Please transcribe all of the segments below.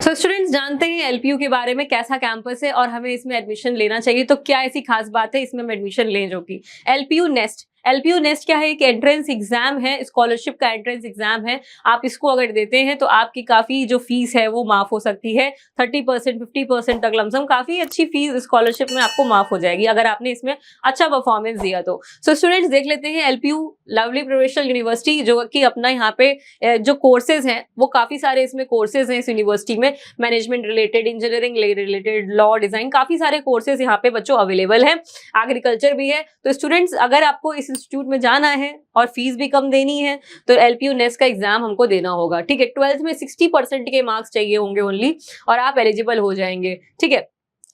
So students जानते हैं LPU के बारे में, कैसा कैंपस है और हमें इसमें एडमिशन लेना चाहिए। तो क्या ऐसी खास बात है इसमें हम एडमिशन लें जो कि एलपीयू नेस्ट क्या है? एक एंट्रेंस एग्जाम है, स्कॉलरशिप का एंट्रेंस एग्जाम है। आप इसको अगर देते हैं तो आपकी काफी जो फीस है वो माफ हो सकती है। 30% 50% तक लमसम काफी अच्छी फीस स्कॉलरशिप में आपको माफ हो जाएगी अगर आपने इसमें अच्छा परफॉर्मेंस दिया तो। सो स्टूडेंट्स देख लेते हैं एलपीयू लवली प्रोफेशनल यूनिवर्सिटी जो कि अपना यहाँ पे जो कोर्सेज हैं वो काफी सारे इसमें कोर्सेज हैं इस यूनिवर्सिटी में। Management related, engineering related, law, design, काफी सारे कोर्सेज यहाँ पे बच्चों अवेलेबल हैं। एग्रीकल्चर भी है। तो स्टूडेंट्स अगर आपको इस इंस्टीट्यूट में जाना है और फीस भी कम देनी है तो एलपीयू नेस्ट का एग्जाम हमको देना होगा। ठीक है, 12th में 60% के मार्क्स चाहिए होंगे ओनली और आप एलिजिबल हो जाएंगे। ठीक है,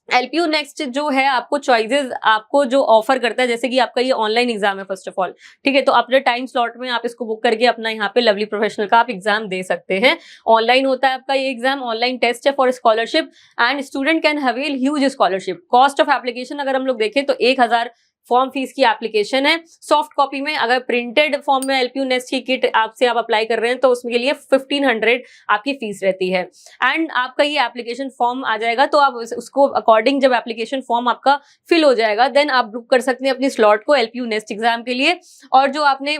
एलपीयू नेक्स्ट जो है आपको चॉइसेस आपको जो ऑफर करता है, जैसे कि आपका ये ऑनलाइन एग्जाम है फर्स्ट ऑफ ऑल। ठीक है, तो अपने टाइम स्लॉट में आप इसको बुक करके अपना यहाँ पे लवली प्रोफेशनल का आप एग्जाम दे सकते हैं। ऑनलाइन होता है आपका ये एग्जाम, ऑनलाइन टेस्ट है for scholarship and student can avail huge scholarship. Cost of application अगर हम लोग देखें तो 1000 फॉर्म फीस की एप्लीकेशन है। सॉफ्ट कॉपी में अगर प्रिंटेड फॉर्म में एलपीयू नेस्ट की किट आपसे आप अप्लाई कर रहे हैं तो उसके लिए 1500 आपकी फीस रहती है। एंड आपका ये एप्लीकेशन फॉर्म आ जाएगा तो आप उसको अकॉर्डिंग जब एप्लीकेशन फॉर्म आपका फिल हो जाएगा देन आप बुक कर सकते हैं अपनी स्लॉट को एलपीयू नेस्ट एग्जाम के लिए। और जो आपने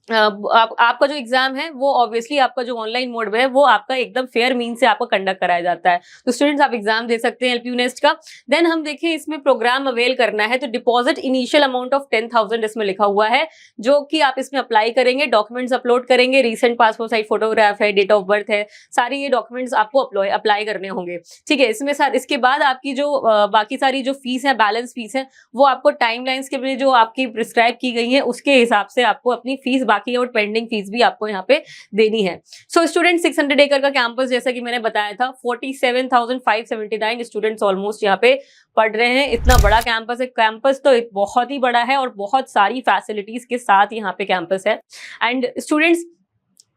आपका जो एग्जाम है वो ऑब्वियसली आपका जो ऑनलाइन मोड में है वो आपका एकदम फेयर मीन से आपका कंडक्ट कराया जाता है। तो स्टूडेंट्स आप एग्जाम दे सकते हैं एलपीयू नेस्ट का। देन हम देखें इसमें प्रोग्राम अवेल करना है तो डिपॉजिट इनिशियल अमाउंट ऑफ 10,000 इसमें लिखा हुआ है जो कि आप इसमें अप्लाई करेंगे, डॉक्यूमेंट्स अपलोड करेंगे, रिसेंट पासपोर्ट साइज फोटोग्राफ है, डेट ऑफ बर्थ है, सारी ये डॉक्यूमेंट्स आपको अप्लाई करने होंगे। ठीक है, इसमें इसके बाद आपकी जो बाकी सारी जो फीस है, बैलेंस फीस है, वो आपको टाइमलाइंस के लिए जो आपकी प्रिस्क्राइब की गई है उसके हिसाब से आपको अपनी फीस बाकी और पेंडिंग फीस भी आपको यहाँ पे देनी है। सो स्टूडेंट 600 एकड़ का कैंपस जैसा कि मैंने बताया था, 47,579 स्टूडेंट्स ऑलमोस्ट यहाँ पे पढ़ रहे हैं। इतना बड़ा कैंपस है, कैंपस तो बहुत ही बड़ा है और बहुत सारी फैसिलिटीज के साथ यहाँ पे कैंपस है। एंड स्टूडेंट्स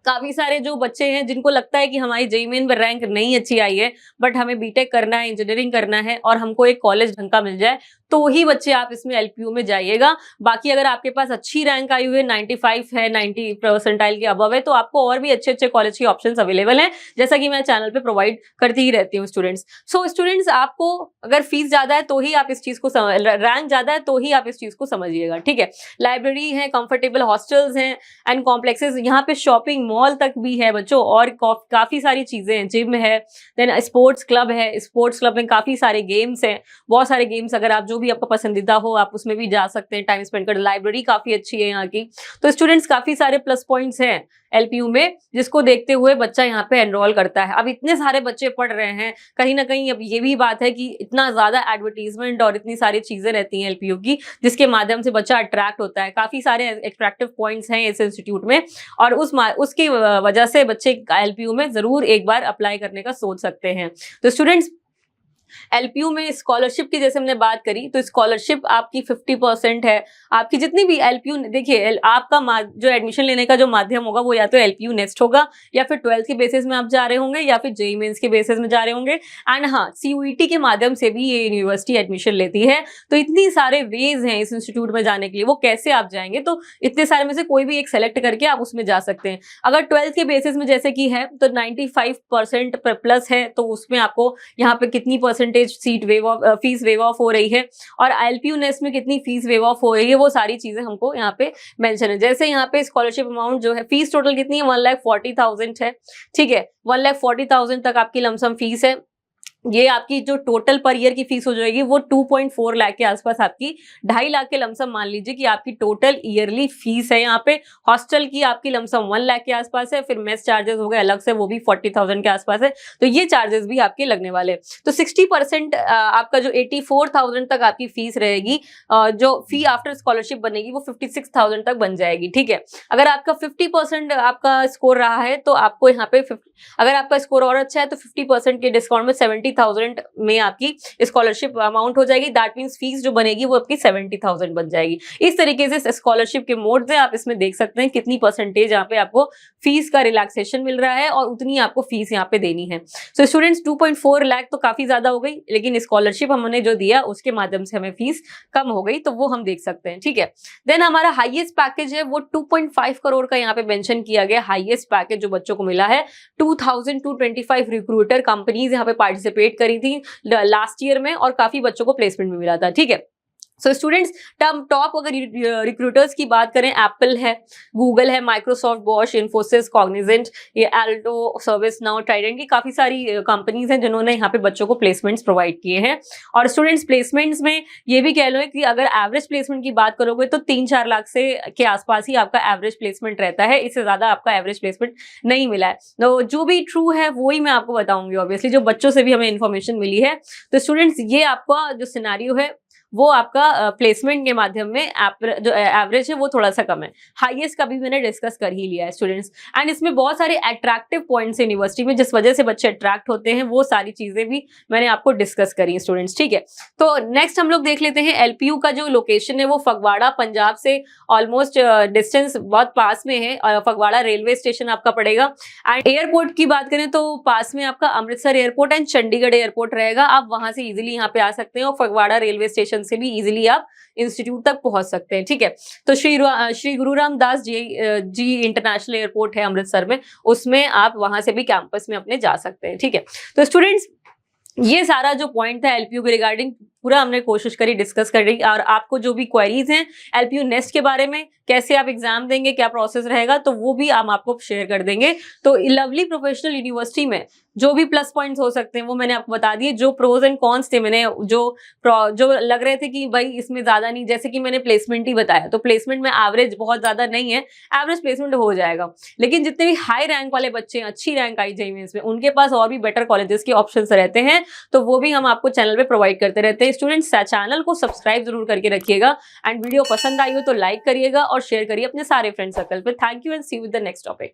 काफी सारे जो बच्चे हैं जिनको लगता है कि हमारी जेईई मेन में रैंक नहीं अच्छी आई है बट हमें बीटेक करना है, इंजीनियरिंग करना है और हमको एक कॉलेज ढंग का मिल जाए तो ही बच्चे आप इसमें एलपीयू में जाइएगा। बाकी अगर आपके पास अच्छी रैंक आई हुई है, 95 है, 90 परसेंटाइल के अबव है, तो आपको और भी अच्छे अच्छे कॉलेज के ऑप्शंस अवेलेबल हैं जैसा कि मैं चैनल पे प्रोवाइड करती ही रहती हूँ स्टूडेंट्स। सो स्टूडेंट्स आपको अगर फीस ज्यादा है तो ही आप इस चीज को रैंक ज्यादा है तो ही आप इस चीज को समझिएगा। ठीक है, लाइब्रेरी है, कंफर्टेबल हॉस्टल्स हैं एंड कॉम्प्लेक्सेस, यहाँ पे शॉपिंग मॉल तक भी है बच्चों और काफी सारी चीजें हैं, जिम है, देन स्पोर्ट्स क्लब है, स्पोर्ट्स क्लब में काफी सारे गेम्स हैं, बहुत सारे गेम्स अगर आप जो भी आपका पसंदीदा हो आप उसमें भी जा सकते हैं, टाइम स्पेंड कर। लाइब्रेरी काफी अच्छी है यहाँ की। तो स्टूडेंट्स काफी सारे प्लस पॉइंट्स हैं एलपीयू में जिसको देखते हुए बच्चा यहाँ पे एनरोल करता है। अब इतने सारे बच्चे पढ़ रहे हैं, कहीं ना कहीं अब ये भी बात है कि इतना ज्यादा एडवर्टीजमेंट और इतनी सारी चीजें रहती हैं एलपीयू की जिसके माध्यम से बच्चा अट्रैक्ट होता है। काफी सारे एट्रैक्टिव पॉइंट्स हैं इस इंस्टीट्यूट में और उसकी वजह से बच्चे एलपीयू में जरूर एक बार अप्लाई करने का सोच सकते हैं। तो स्टूडेंट्स एलपीयू में स्कॉलरशिप की जैसे हमने बात करी तो स्कॉलरशिप आपकी 50% है। आपकी जितनी भी एलपीयू, देखिए आपका जो एडमिशन लेने का जो माध्यम होगा वो या तो एलपीयू नेस्ट होगा या फिर 12th के बेसिस में आप जा रहे होंगे या फिर जेईई मेंस के बेसिस में जा रहे होंगे। एंड हाँ, सीयूईटी के माध्यम से भी ये यूनिवर्सिटी एडमिशन लेती है। तो इतनी सारे वेज हैं इस इंस्टीट्यूट में जाने के लिए, वो कैसे आप जाएंगे तो इतने सारे में से कोई भी एक सेलेक्ट करके आप उसमें जा सकते हैं। अगर 12th के बेसिस में जैसे कि है तो 95% प्लस है तो उसमें आपको यहाँ पे कितनी percentage seat fees wave of हो रही है और एलपीयू नेस्ट में कितनी फीस वेव ऑफ हो रही है, वो सारी चीजें हमको यहाँ पे मेंशन है। जैसे यहाँ पे स्कॉलरशिप अमाउंट जो है, फीस टोटल कितनी है, 1,40,000 है। ठीक है, 1,40,000 तक आपकी लमसम फीस है। ये आपकी जो टोटल पर ईयर की फीस हो जाएगी वो 2.4 लाख के आसपास, आपकी 2.5 लाख के लमसम मान लीजिए कि आपकी टोटल ईयरली फीस है। यहाँ पे हॉस्टल की आपकी लमसम 1 लाख के आसपास है, फिर मेस चार्जेस हो गए अलग से, वो भी 40,000 के आसपास है। तो ये चार्जेस भी आपके लगने वाले। तो 60% आपका जो 84,000 तक आपकी फीस रहेगी, जो फी आफ्टर स्कॉलरशिप बनेगी वो 56,000 तक बन जाएगी। ठीक है, अगर आपका 50% आपका स्कोर रहा है तो आपको यहाँ पे अगर आपका स्कोर और अच्छा है तो 50% के डिस्काउंट में 70,000 में आपकी स्कॉलरशिप अमाउंट हो जाएगी। दैट मीन्स फीस जो बनेगी वो आपकी 70,000 बन जाएगी। इस तरीके से स्कॉलरशिप के मोड्स हैं, आप इसमें देख सकते हैं कितनी परसेंटेज यहाँ पे आपको फीस का रिलैक्सेशन मिल रहा है और उतनी आपको फीस यहाँ पे देनी है। सो स्टूडेंट्स 2.4 लाख तो काफी ज्यादा हो गई, लेकिन स्कॉलरशिप हमने जो दिया उसके माध्यम से हमें फीस कम हो गई, तो वो हम देख सकते हैं। ठीक है, देन हमारा हाईएस्ट पैकेज है वो 2.5 करोड़ का यहाँ पे मेंशन किया गया। हाईएस्ट पैकेज जो बच्चों को मिला है, 2225 रिक्रूटर कंपनीज यहाँ पे पार्टिसिपेट करी थी लास्ट ईयर में और काफी बच्चों को प्लेसमेंट भी मिला था। ठीक है, सो स्टूडेंट्स टॉप अगर रिक्रूटर्स की बात करें, एप्पल है, गूगल है, माइक्रोसॉफ्ट, बॉश, इन्फोसिस, कॉग्निजेंट, ये एल्टो, सर्विस नाउ, ट्राइडेंट की काफी सारी कंपनीज हैं जिन्होंने यहाँ पे बच्चों को प्लेसमेंट्स प्रोवाइड किए हैं। और स्टूडेंट्स प्लेसमेंट्स में ये भी कह लो कि अगर एवरेज प्लेसमेंट की बात करोगे तो 3-4 लाख से के आसपास ही आपका एवरेज प्लेसमेंट रहता है, इससे ज्यादा आपका एवरेज प्लेसमेंट नहीं मिला है। तो जो भी ट्रू है वो ही मैं आपको बताऊंगी, ऑब्वियसली जो बच्चों से भी हमें इन्फॉर्मेशन मिली है। तो स्टूडेंट्स ये आपका जो सिनेरियो है वो आपका प्लेसमेंट के माध्यम में जो एवरेज है वो थोड़ा सा कम है। हाईएस्ट का भी मैंने डिस्कस कर ही लिया है स्टूडेंट्स। एंड इसमें बहुत सारे अट्रैक्टिव पॉइंट्स यूनिवर्सिटी में जिस वजह से बच्चे अट्रैक्ट होते हैं, वो सारी चीजें भी मैंने आपको डिस्कस करी है स्टूडेंट्स। ठीक है, तो नेक्स्ट हम लोग देख लेते हैं एलपीयू का जो लोकेशन है वो फगवाड़ा, पंजाब से ऑलमोस्ट डिस्टेंस बहुत पास में है। फगवाड़ा रेलवे स्टेशन आपका पड़ेगा। एंड एयरपोर्ट की बात करें तो पास में आपका Amritsar airport and Chandigarh airport रहेगा। आप वहां से इजिली यहाँ पे आ सकते हैं और फगवाड़ा रेलवे स्टेशन से भी इजीली आप इंस्टीट्यूट तक पहुंच सकते हैं। ठीक है, तो श्री गुरु रामदास जी इंटरनेशनल एयरपोर्ट है अमृतसर में, उसमें आप वहां से भी कैंपस में अपने जा सकते हैं। ठीक है, तो स्टूडेंट्स ये सारा जो पॉइंट था एलपीयू के रिगार्डिंग पूरा हमने कोशिश करी डिस्कस करने की। और आपको जो भी क्वेरीज हैं एलपीयू नेस्ट के बारे में, कैसे आप एग्जाम देंगे, क्या प्रोसेस रहेगा, तो वो भी हम आपको शेयर कर देंगे। तो लवली प्रोफेशनल यूनिवर्सिटी में जो भी प्लस पॉइंट्स हो सकते हैं वो मैंने आपको बता दिए। जो प्रोज एंड कॉन्स थे, मैंने जो लग रहे थे कि भाई इसमें ज्यादा नहीं, जैसे कि मैंने प्लेसमेंट ही बताया, तो प्लेसमेंट में एवरेज बहुत ज्यादा नहीं है, एवरेज प्लेसमेंट हो जाएगा। लेकिन जितने भी हाई रैंक वाले बच्चे हैं, अच्छी रैंक आई जेईई मेंस में, उनके पास और भी बेटर कॉलेजेस के ऑप्शन रहते हैं, तो वो भी हम आपको चैनल पे प्रोवाइड करते रहते हैं। स्टूडेंट्स चैनल को सब्सक्राइब जरूर करके रखिएगा एंड वीडियो पसंद आई हो तो लाइक करिएगा और शेयर करिए अपने सारे फ्रेंड सर्कल पे। Thank you and see you with the next topic.